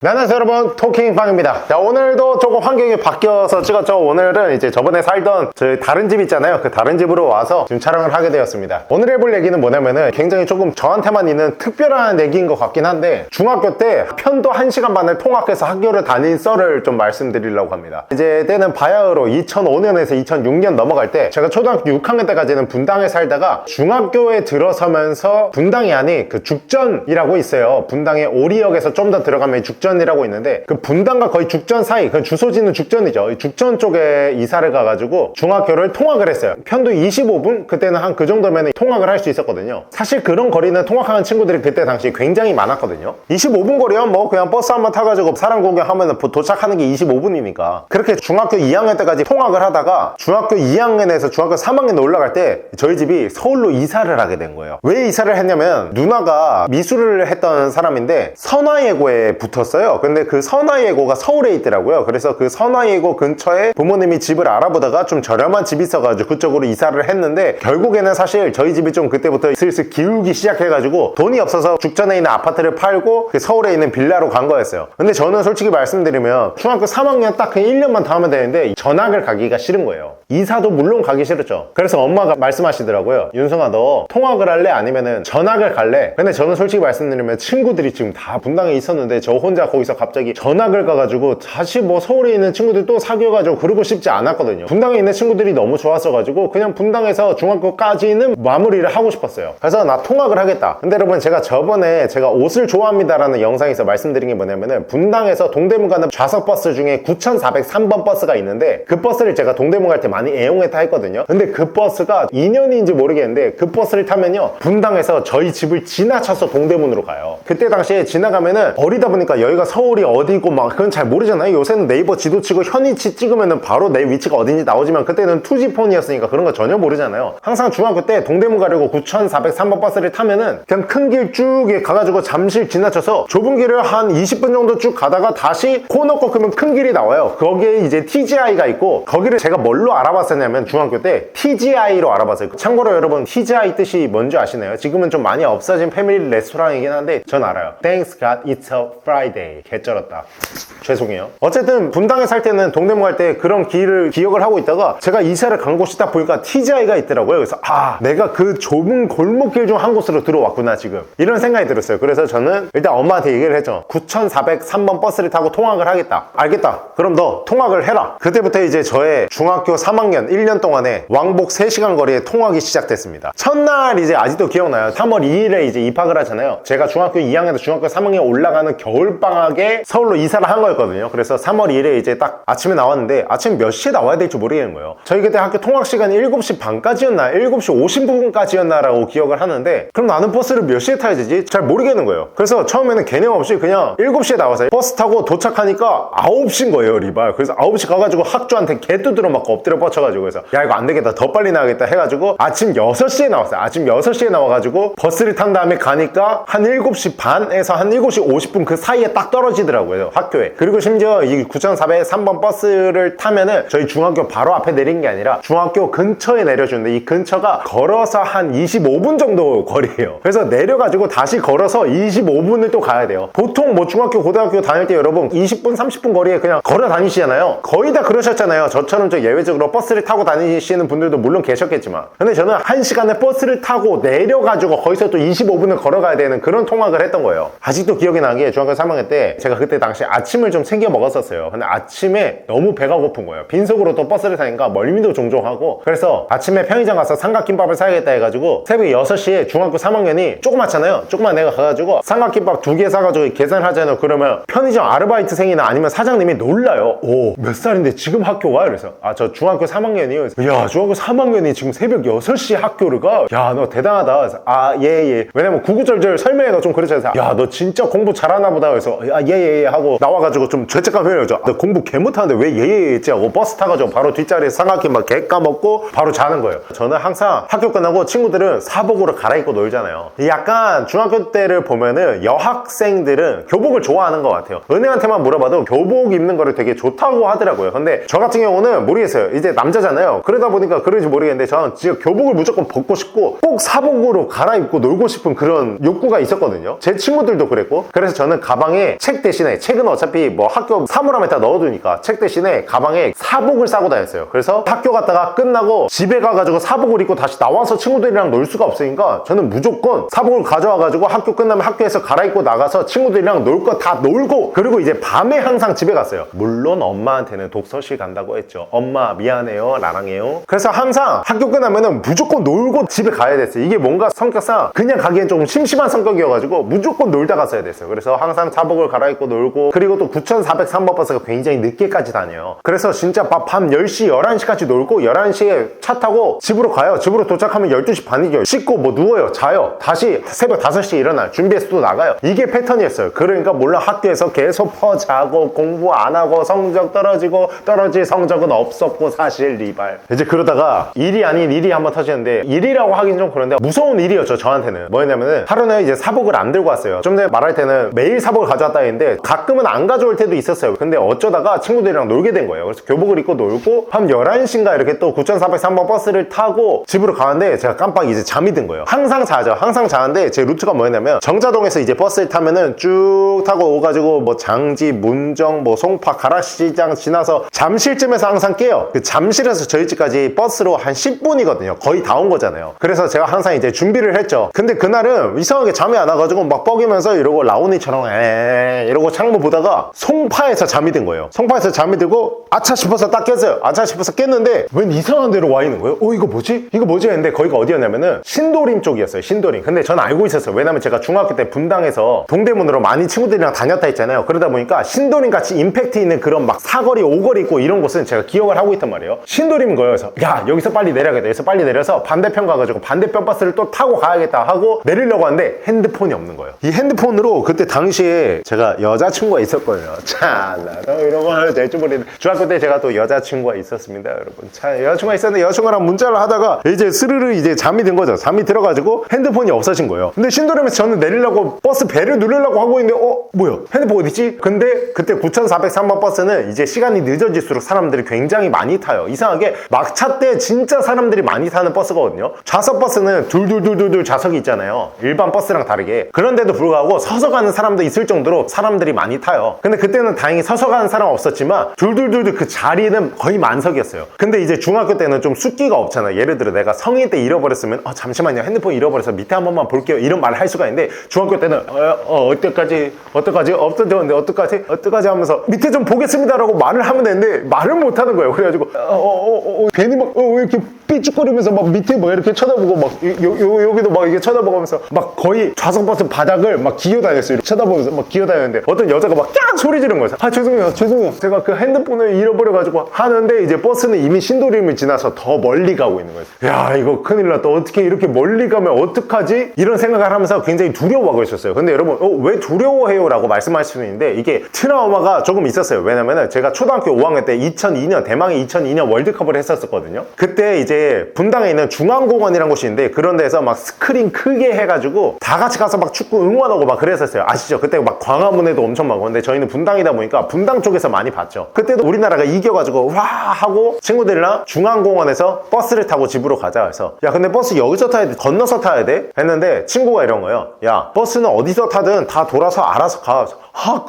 네, 안녕하세요 여러분, 토킹팡입니다. 자, 오늘도 조금 환경이 바뀌어서 찍었죠. 오늘은 이제 저번에 살던 저희 다른 집 있잖아요. 그 다른 집으로 와서 지금 촬영을 하게 되었습니다. 오늘 해볼 얘기는 뭐냐면은 굉장히 조금 저한테만 있는 특별한 얘기인 것 같긴 한데, 중학교 때 편도 1시간 반을 통학해서 학교를 다닌 썰을 좀 말씀드리려고 합니다. 이제 때는 바야흐로 2005년에서 2006년 넘어갈 때, 제가 초등학교 6학년 때까지는 분당에 살다가 중학교에 들어서면서, 분당이 아닌 그 죽전이라고 있어요. 분당의 오리역에서 좀 더 들어가면 죽전이라고 있는데, 그 분당과 거의 죽전 사이, 그 주소지는 죽전이죠. 죽전 쪽에 이사를 가가지고 중학교를 통학을 했어요. 편도 25분? 그때는 한 그 정도면 통학을 할 수 있었거든요. 사실 그런 거리는 통학하는 친구들이 그때 당시 굉장히 많았거든요. 25분 거리면 뭐 그냥 버스 한번 타가지고 사람 구경하면 도착하는 게 25분이니까 그렇게 중학교 2학년 때까지 통학을 하다가, 중학교 2학년에서 중학교 3학년 올라갈 때 저희 집이 서울로 이사를 하게 된 거예요. 왜 이사를 했냐면, 누나가 미술을 했던 사람인데 선화예고에 붙었어요. 근데 그 선화예고가 서울에 있더라고요. 그래서 그 선화예고 근처에 부모님이 집을 알아보다가 좀 저렴한 집이 있어가지고 그쪽으로 이사를 했는데, 결국에는 사실 저희 집이 좀 그때부터 슬슬 기울기 시작해가지고 돈이 없어서 죽전에 있는 아파트를 팔고 그 서울에 있는 빌라로 간 거였어요. 근데 저는 솔직히 말씀드리면 중학교 3학년 딱 그 1년만 더 하면 되는데 전학을 가기가 싫은 거예요. 이사도 물론 가기 싫었죠. 그래서 엄마가 말씀하시더라고요. 윤성아, 너 통학을 할래? 아니면은 전학을 갈래? 근데 저는 솔직히 말씀드리면 친구들이 지금 다 분당에 있었는데 저 혼자 거기서 갑자기 전학을 가가지고 다시 뭐 서울에 있는 친구들 또 사귀어가지고 그러고 싶지 않았거든요. 분당에 있는 친구들이 너무 좋았어가지고 그냥 분당에서 중학교까지는 마무리를 하고 싶었어요. 그래서 나 통학을 하겠다. 근데 여러분, 제가 저번에 제가 옷을 좋아합니다라는 영상에서 말씀드린 게 뭐냐면은, 분당에서 동대문 가는 좌석 버스 중에 9403번 버스가 있는데, 그 버스를 제가 동대문 갈 때 많이 애용해 타 했거든요. 근데 그 버스가 2년인지 모르겠는데, 그 버스를 타면요, 분당에서 저희 집을 지나쳐서 동대문으로 가요. 그때 당시에 지나가면은 어리다 보니까 여기가 서울이 어디고 막 그건 잘 모르잖아요. 요새는 네이버 지도 치고 현위치 찍으면은 바로 내 위치가 어딘지 나오지만, 그때는 2G폰이었으니까 그런 거 전혀 모르잖아요. 항상 중학교 때 동대문 가려고 9403번 버스를 타면은 그냥 큰 길 쭉 가가지고 잠실 지나쳐서 좁은 길을 한 20분 정도 쭉 가다가 다시 코너 꺾으면 큰 길이 나와요. 거기에 이제 TGI가 있고, 거기를 제가 뭘로 알아봤었냐면 중학교 때 TGI로 알아봤어요. 참고로 여러분, TGI 뜻이 뭔지 아시나요? 지금은 좀 많이 없어진 패밀리 레스토랑이긴 한데 전 알아요. Thanks God it's a Friday. 개쩔었다. 죄송해요. 어쨌든 분당에 살 때는 동대문 갈 때 그런 길을 기억을 하고 있다가, 제가 이사를 간 곳이 딱 보니까 TGI가 있더라고요. 그래서 내가 그 좁은 골목길 중 한 곳으로 들어왔구나 지금, 이런 생각이 들었어요. 그래서 저는 일단 엄마한테 얘기를 했죠. 9403번 버스를 타고 통학을 하겠다. 알겠다. 그럼 너 통학을 해라. 그때부터 이제 저의 중학교 3학년 1년 동안에 왕복 3시간 거리에 통학이 시작됐습니다. 첫날 이제 아직도 기억나요. 3월 2일에 이제 입학을 하잖아요. 제가 중학교 2학년에서 중학교 3학년 올라가는 겨울방학에 서울로 이사를 한 거였거든요. 그래서 3월 2일에 이제 딱 아침에 나왔는데, 아침 몇 시에 나와야 될지 모르겠는 거예요. 저희 그때 학교 통학 시간이 7시 반까지였나 7시 50분까지였나 라고 기억을 하는데, 그럼 나는 버스를 몇 시에 타야 되지? 잘 모르겠는 거예요. 그래서 처음에는 개념 없이 그냥 7시에 나와서 버스 타고 도착하니까 9시인 거예요, 리발. 그래서 9시 가가지고 학주한테 개 두드려 맞고 엎드려 뻗쳐가지고, 그래서 야 이거 안 되겠다, 더 빨리 나가겠다 해가지고 아침 6시에 나왔어요. 아침 6시에 나와가지고 버스를 탄 다음에 가니까 한 7시 반에서 한 7시 50분 그 사이에 딱 떨어지더라고요, 학교에. 그리고 심지어 이 9403번 버스를 타면은 저희 중학교 바로 앞에 내린 게 아니라 중학교 근처에 내려주는데, 이 근처가 걸어서 한 25분 정도 거리예요. 그래서 내려가지고 다시 걸어서 25분을 또 가야 돼요. 보통 뭐 중학교 고등학교 다닐 때 여러분 20분 30분 거리에 그냥 걸어 다니시잖아요. 거의 다 그러셨잖아요. 저처럼 예외적으로 버스를 타고 다니시는 분들도 물론 계셨겠지만, 근데 저는 1시간에 버스를 타고 내려가지고 거기서 또 25분을 걸어가야 되는 그런 통학을 했던 거예요. 아직도 기억이 나는 게, 중학교 3학년 때 제가 그때 당시 아침을 좀 챙겨 먹었었어요. 근데 아침에 너무 배가 고픈 거예요. 빈속으로 또 버스를 타니까 멀미도 종종 하고, 그래서 아침에 편의점 가서 삼각김밥을 사야겠다 해가지고 새벽 6시에 중학교 3학년이 조그맣잖아요. 조그만 애가 가가지고 삼각김밥 2개 사가지고 계산을 하잖아요. 그러면 편의점 아르바이트생이나 아니면 사장님이 놀라요. 오, 몇 살인데 지금 학교 와? 그래서 저 중학교 3학년이요. 야, 중학교 3학년이 지금 새벽 6시에 학교를 가? 야, 너 대단하다. 그래서 예. 왜냐면 구구절절 설명해가 좀 그렇잖아요. 야, 너 진짜 공부 잘하나 보다. 그래서 예 하고 나와가지고 좀 죄책감 표현해요. 너 공부 개 못하는데 왜 예 했지 하고 버스 타가지고 바로 뒷자리에 삼각김밥 개 까먹고 바로 자는 거예요. 저는 항상 학교 끝나고 친구들은 사복으로 갈아입고 놀잖아요. 약간 중학교 때를 보면은 여학생들은 교복을 좋아하는 것 같아요. 은혜한테만 물어봐도 교복 입는 거를 되게 좋다고 하더라고요. 근데 저 같은 경우는 모르겠어요. 이제 남자잖아요. 그러다 보니까 그런지 모르겠는데 저는 진짜 교복을 무조건 벗고 싶고 꼭 사복으로 갈아입고 놀고 싶은 그런 욕구가 있었거든요. 제 친구들도 그랬고. 그래서 저는 가방에 가방에 책 대신에, 책은 어차피 뭐 학교 사물함에다 넣어두니까 책 대신에 가방에 사복을 싸고 다녔어요. 그래서 학교 갔다가 끝나고 집에 가가지고 사복을 입고 다시 나와서 친구들이랑 놀 수가 없으니까 저는 무조건 사복을 가져와가지고 학교 끝나면 학교에서 갈아입고 나가서 친구들이랑 놀 거 다 놀고, 그리고 이제 밤에 항상 집에 갔어요. 물론 엄마한테는 독서실 간다고 했죠. 엄마 미안해요, 나랑해요. 그래서 항상 학교 끝나면은 무조건 놀고 집에 가야 됐어요. 이게 뭔가 성격상 그냥 가기엔 조금 심심한 성격이어가지고 무조건 놀다 갔어야 됐어요. 그래서 항상 사복을 갈아입고 놀고, 그리고 또 9403번 버스가 굉장히 늦게까지 다녀요. 그래서 진짜 밤 10시, 11시까지 놀고 11시에 차 타고 집으로 가요. 집으로 도착하면 12시 반이죠. 씻고 뭐 누워요, 자요, 다시 새벽 5시에 일어나요. 준비해서 또 나가요. 이게 패턴이었어요. 그러니까 몰라 학교에서 계속 퍼자고 공부 안 하고 성적 떨어지고, 떨어질 성적은 없었고 사실 리발. 이제 그러다가 일이 아닌 일이 한번 터지는데, 일이라고 하긴 좀 그런데 무서운 일이었죠 저한테는. 뭐였냐면은 하루는 이제 사복을 안 들고 왔어요. 좀 전에 말할 때는 매일 사복을 가져왔다 했는데 가끔은 안 가져올 때도 있었어요. 근데 어쩌다가 친구들이랑 놀게 된 거예요. 그래서 교복을 입고 놀고 밤 11시인가 이렇게 또 9403번 버스를 타고 집으로 가는데 제가 깜빡 이제 잠이 든 거예요. 항상 자죠. 항상 자는데 제 루트가 뭐였냐면, 정자동에서 이제 버스를 타면은 쭉 타고 오가지고 뭐 장지, 문정, 뭐 송파, 가락시장 지나서 잠실쯤에서 항상 깨요. 그 잠실에서 저희 집까지 버스로 한 10분이거든요. 거의 다 온 거잖아요. 그래서 제가 항상 이제 준비를 했죠. 근데 그날은 이상하게 잠이 안 와가지고 막 뻐기면서 이러고 라온이처럼 이러고 창문 보다가 송파에서 잠이 든 거예요. 송파에서 잠이 들고 아차 싶어서 딱 깼어요. 아차 싶어서 깼는데 웬 이상한 데로 와 있는 거예요. 이거 뭐지? 이거 뭐지? 했는데 거기가 어디였냐면은 신도림 쪽이었어요. 신도림. 근데 전 알고 있었어요. 왜냐면 제가 중학교 때 분당에서 동대문으로 많이 친구들이랑 다녔다 했잖아요. 그러다 보니까 신도림 같이 임팩트 있는 그런 막 사거리, 오거리 있고 이런 곳은 제가 기억을 하고 있단 말이에요. 신도림인 거예요. 그래서 야, 여기서 빨리 내려야겠다. 여기서 빨리 내려서 반대편 가가지고 반대편 버스를 또 타고 가야겠다 하고 내리려고 하는데 핸드폰이 없는 거예요. 이 핸드폰으로 그때 당시에 제가 여자친구가 있었거든요. 자, 나도 이런 거 하면 될 줄 모르겠는데 중학교 때 제가 또 여자친구가 있었습니다, 여러분. 자, 여자친구가 있었는데 여자친구랑 문자를 하다가 이제 스르르 이제 잠이 든 거죠. 잠이 들어가지고 핸드폰이 없어진 거예요. 근데 신도림에서 저는 내리려고 버스 배를 누르려고 하고 있는데 뭐야? 핸드폰 어디지? 근데 그때 9403번 버스는 이제 시간이 늦어질수록 사람들이 굉장히 많이 타요. 이상하게 막차 때 진짜 사람들이 많이 타는 버스거든요. 좌석 버스는 둘둘둘둘 좌석이 있잖아요. 일반 버스랑 다르게. 그런데도 불구하고 서서 가는 사람도 있을 정도로 사람들이 많이 타요. 근데 그때는 다행히 서서 가는 사람 없었지만 둘둘둘둘 그 자리는 거의 만석이었어요. 근데 이제 중학교 때는 좀 숫기가 없잖아요. 예를 들어 내가 성인 때 잃어버렸으면 잠시만요, 핸드폰 잃어버려서 밑에 한 번만 볼게요, 이런 말을 할 수가 있는데 중학교 때는 어떡하지 없어졌는데 어떡하지 하면서 밑에 좀 보겠습니다라고 말을 하면 되는데 말을 못 하는 거예요. 그래가지고 괜히 막 이렇게 삐죽거리면서 막 밑에 뭐 이렇게 쳐다보고 막 여기도 막 이게 쳐다보면서 막 거의 좌석 버스 바닥을 막 기어다녔어요. 이렇게 쳐다보면서 막 기어다녔는데 어떤 여자가 막 깍 소리 지른 거예요. 죄송해요 제가 그 핸드폰을 잃어버려가지고 하는데 이제 버스는 이미 신도림을 지나서 더 멀리 가고 있는 거예요. 야, 이거 큰일 났다. 어떻게 이렇게 멀리 가면 어떡하지? 이런 생각을 하면서 굉장히 두려워하고 있었어요. 근데 여러분 왜 두려워해요? 라고 말씀하실 수 있는데 이게 트라우마가 조금 있었어요. 왜냐면은 제가 초등학교 5학년 때 2002년 대망의 2002년 월드컵을 했었거든요. 그때 이제 분당에 있는 중앙공원이라는 곳이 있는데 그런 데서 막 스크린 크게 해가지고 다 같이 가서 막 축구 응원하고 막 그랬었어요. 아시죠? 그때 막 광화문에도 엄청 많고. 근데 저희는 분당이다 보니까 분당 쪽에서 많이 봤죠. 그때도 우리나라가 이겨가지고 와 하고 친구들이랑 중앙공원에서 버스를 타고 집으로 가자. 그래서 야, 근데 버스 여기서 타야 돼? 건너서 타야 돼? 했는데 친구가 이런 거예요. 야, 버스는 어디서 타든 다 돌아서 알아서 가.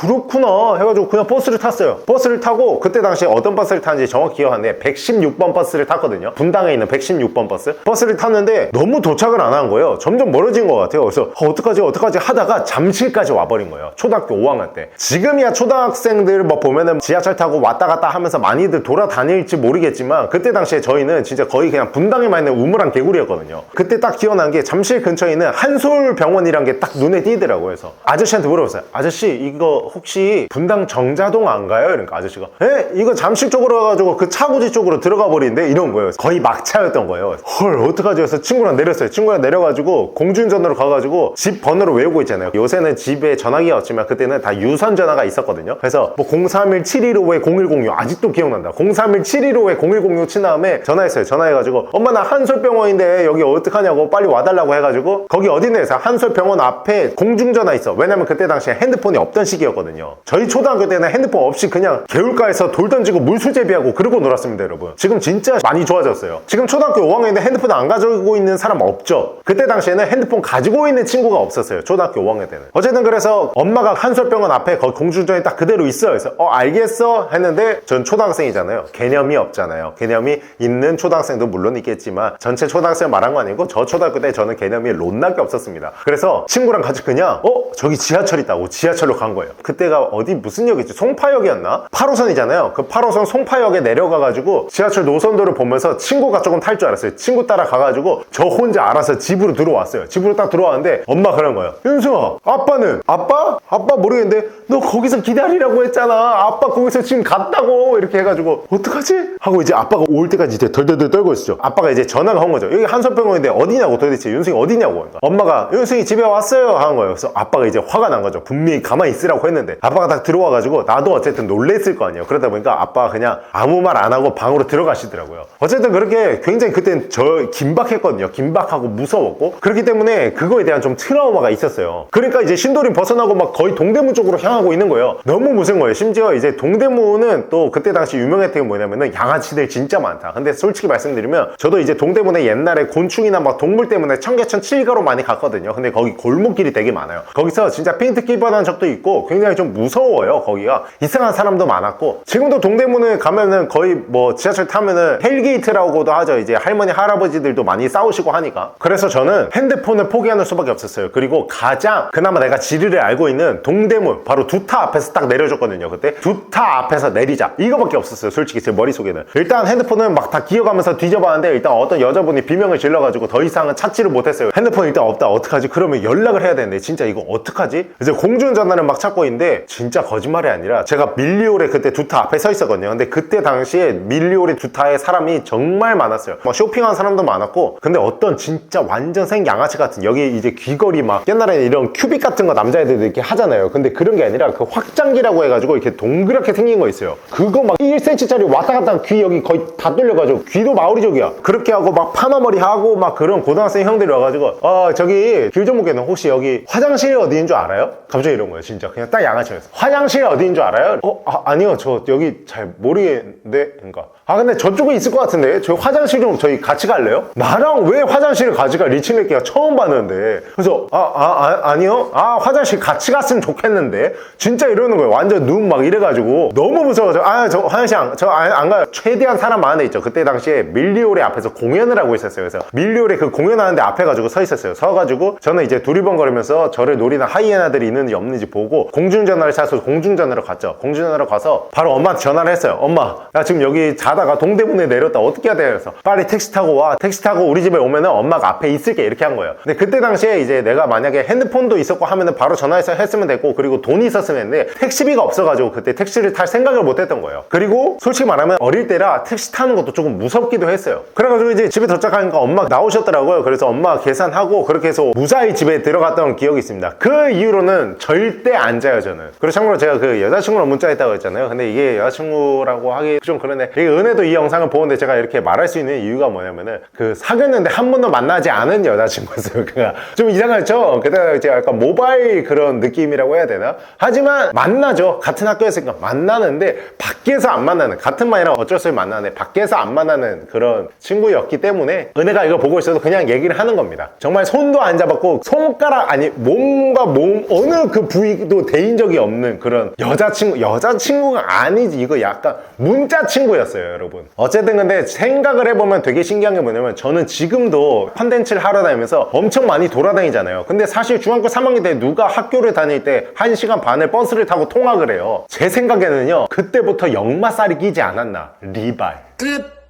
그렇구나 해가지고 그냥 버스를 탔어요. 버스를 타고 그때 당시에 어떤 버스를 탔는지 정확히 기억하는데 116번 버스를 탔거든요. 분당에 있는 116번 버스를 탔는데 너무 도착을 안 한 거예요. 점점 멀어진 것 같아요. 그래서 어떡하지 하다가 잠실까지 와버린 거예요. 초등학교 5학년 때. 지금이야 초등학생들 뭐 보면은 지하철 타고 왔다 갔다 하면서 많이들 돌아다닐지 모르겠지만 그때 당시에 저희는 진짜 거의 그냥 분당에만 있는 우물한 개구리였거든요. 그때 딱 기억난 게 잠실 근처에 있는 한솔병원이란 게 딱 눈에 띄더라고요. 그래서 아저씨한테 물어봤어요. 아저씨, 이거 혹시 분당 정자동 안 가요? 그러니까 아저씨가 이거 잠실 쪽으로 가가지고 그 차구지 쪽으로 들어가 버리는데 이런 거예요. 거의 막차였던 거예요. 헐, 어떡하지? 해서 친구랑 내렸어요. 친구랑 내려가지고 공중전화로 가가지고 집 번호를 외우고 있잖아요. 요새는 집에 전화기가 없지만 그때는 다 유선 전화가 있었거든요. 그래서 뭐 031-715-0106 아직도 기억난다. 031-715-0106 친 다음에 전화했어요. 전화해가지고 엄마 나 한솔병원인데 여기 어떡하냐고 빨리 와달라고 해가지고 거기 어딘데 해서 한솔병원 앞에 공중전화 있어. 왜냐면 그때 당시에 핸드폰이 없 없던 시기였거든요. 저희 초등학교 때는 핸드폰 없이 그냥 개울가에서 돌 던지고 물수제비하고 그러고 놀았습니다, 여러분. 지금 진짜 많이 좋아졌어요. 지금 초등학교 5학년인데 핸드폰 안 가지고 있는 사람 없죠? 그때 당시에는 핸드폰 가지고 있는 친구가 없었어요, 초등학교 5학년 때는. 어쨌든 그래서 엄마가 한솔병원 앞에 거기 공중전에 딱 그대로 있어요. 그래서 알겠어 했는데 전 초등학생이잖아요. 개념이 없잖아요. 개념이 있는 초등학생도 물론 있겠지만 전체 초등학생 말한 거 아니고 저 초등학교 때 저는 개념이 롯나게 없었습니다. 그래서 친구랑 같이 그냥 저기 지하철 있다고 지하철로 간 거예요. 그때가 어디 무슨 역이지? 송파역이었나? 8호선이잖아요. 그 8호선 송파역에 내려가가지고 지하철 노선도를 보면서 친구가 조금 탈 줄 알았어요. 친구 따라 가가지고 저 혼자 알아서 집으로 들어왔어요. 집으로 딱 들어왔는데 엄마 그런 거예요. 윤수아, 아빠는? 아빠 모르겠는데 너 거기서 기다리라고 했잖아. 아빠 거기서 지금 갔다고. 이렇게 해가지고 어떡하지? 하고 이제 아빠가 올 때까지 이제 덜덜덜 떨고 있었죠. 아빠가 이제 전화가 온 거죠. 여기 한솔병원인데 어디냐고, 도대체 윤승이 어디냐고. 엄마가 윤승이 집에 왔어요 하는 거예요. 그래서 아빠가 이제 화가 난 거죠. 분명히 가만히 있으라고 했는데 아빠가 딱 들어와가지고 나도 어쨌든 놀랬을 거 아니에요. 그러다 보니까 아빠가 그냥 아무 말 안 하고 방으로 들어가시더라고요. 어쨌든 그렇게 굉장히 그땐 저 긴박했거든요. 긴박하고 무서웠고, 그렇기 때문에 그거에 대한 좀 트라우마가 있었어요. 그러니까 이제 신도림 벗어나고 막 거의 동대문 쪽으로 향하고 있는 거예요. 너무 무서운 거예요. 심지어 이제 동대문은 또 그때 당시 유명했던 게 뭐냐면은 양아치들 진짜 많다. 근데 솔직히 말씀드리면 저도 이제 동대문에 옛날에 곤충이나 막 동물 때문에 청계천 7가로 많이 갔거든요. 근데 거기 골목길이 되게 많아요. 거기서 진짜 핑트 끼번한 적도 있고 굉장히 좀 무서워요. 거기가 이상한 사람도 많았고, 지금도 동대문에 가면은 거의 뭐 지하철 타면은 헬게이트라고도 하죠. 이제 할머니 할아버지들도 많이 싸우시고 하니까. 그래서 저는 핸드폰을 포기하는 수밖에 없었어요. 그리고 가장 그나마 내가 지리를 알고 있는 동대문 바로 두타 앞에서 딱 내려줬거든요. 그때 두타 앞에서 내리자, 이거밖에 없었어요. 솔직히 제 머릿속에는. 일단 핸드폰은 막 다 기어가면서 뒤져봤는데 일단 어떤 여자분이 비명을 질러가지고 더 이상은 찾지를 못했어요. 핸드폰 일단 없다, 어떡하지? 그러면 연락을 해야 되는데 진짜 이거 어떡하지? 이제 공중전화를 막 찾고 있는데 진짜 거짓말이 아니라 제가 밀리오레 그때 두타 앞에 서 있었거든요. 근데 그때 당시에 밀리오레 두타에 사람이 정말 많았어요. 막 쇼핑하는 사람도 많았고, 근데 어떤 진짜 완전 생양아치 같은, 여기 이제 귀걸이 막 옛날에 이런 큐빅 같은 거 남자애들이 이렇게 하잖아요. 근데 그런 게 아니라 그 확장기라고 해가지고 이렇게 동그랗게 생긴 거 있어요. 그거 막 1cm짜리 왔다 갔다 귀 여기 거의 다 뚫려가지고 귀도 마오리족이야. 그렇게 하고 막 파마머리 하고 막 그런 고등학생 형들이 와가지고 저기 길조목에는 혹시 여기 화장실이 어디인 줄 알아요? 갑자기 이런 거예요. 진짜 그냥 딱 양아치였어. 화장실이 어디인 줄 알아요? 아니요, 저 여기 잘 모르겠는데. 그러니까 근데 저쪽에 있을 것 같은데 저 화장실 좀 저희 같이 갈래요? 나랑 왜 화장실을 같이 가? 리치메키가 처음 봤는데. 그래서 아니요, 화장실 같이 갔으면 좋겠는데. 진짜 이러는 거예요. 완전 눈 막 이래가지고 너무 무서워서 저 화장실 안 가요. 최대한 사람 많은 데 있죠. 그때 당시에 밀리오레 앞에서 공연을 하고 있었어요. 그래서 밀리오레 그 공연하는데 앞에 가지고 서 있었어요. 서가지고 저는 이제 두리번거리면서 저를 노리는 하이에나들이 있는지 없는지 보고 공중전화를 사서 공중전화로 갔죠. 공중전화로 가서 바로 엄마한테 전화를 했어요. 엄마, 나 지금 여기 자다가 동대문에 내렸다, 어떻게 해야 돼? 그래서 빨리 택시 타고 와. 택시 타고 우리 집에 오면은 엄마가 앞에 있을게, 이렇게 한 거예요. 근데 그때 당시에 이제 내가 만약에 핸드폰도 있었고 하면은 바로 전화해서 했으면 됐고, 그리고 돈이 있었으면 했는데 택시비가 없어가지고 그때 택시를 탈 생각을 못 했던 거예요. 그리고 솔직히 말하면 어릴 때라 택시 타는 것도 조금 무섭기도 했어요. 그래가지고 이제 집에 도착하니까 엄마 나오셨더라고요. 그래서 엄마 계산하고 그렇게 해서 무사히 집에 들어갔던 기억이 있습니다. 그 이후로는 절대 안 자요, 저는. 그리고 참고로 제가 그 여자친구랑 문자했다고 했잖아요. 근데 이게 여자친구라고 하기 좀 그러네. 이게 은혜도 이 영상을 보는데 제가 이렇게 말할 수 있는 이유가 뭐냐면은 그 사귀었는데 한 번도 만나지 않은 여자친구였어요. 그가 좀 이상하죠? 그때 제가 약간 모바일 그런 느낌이라고 해야 되나? 하지만 만나죠. 같은 학교였으니까 만나는데 밖에서 안 만나는, 같은 반이랑 어쩔 수 없이 만나는데 밖에서 안 만나는 그런 친구였기 때문에 은혜가 이거 보고 있어도 그냥 얘기를 하는 겁니다. 정말 손도 안 잡았고 손가락 아니 몸과 몸 어느 그 부위도 대인 적이 없는 그런 여자친구가 아니지, 이거 약간 문자 친구였어요, 여러분. 어쨌든 근데 생각을 해보면 되게 신기한 게 뭐냐면 저는 지금도 컨텐츠를 하러 다니면서 엄청 많이 돌아다니잖아요. 근데 사실 중학교 3학년 때 누가 학교를 다닐 때 1시간 반을 버스를 타고 통학을 해요. 제 생각에는요, 그때부터 역마살이 끼지 않았나. 리발 끝.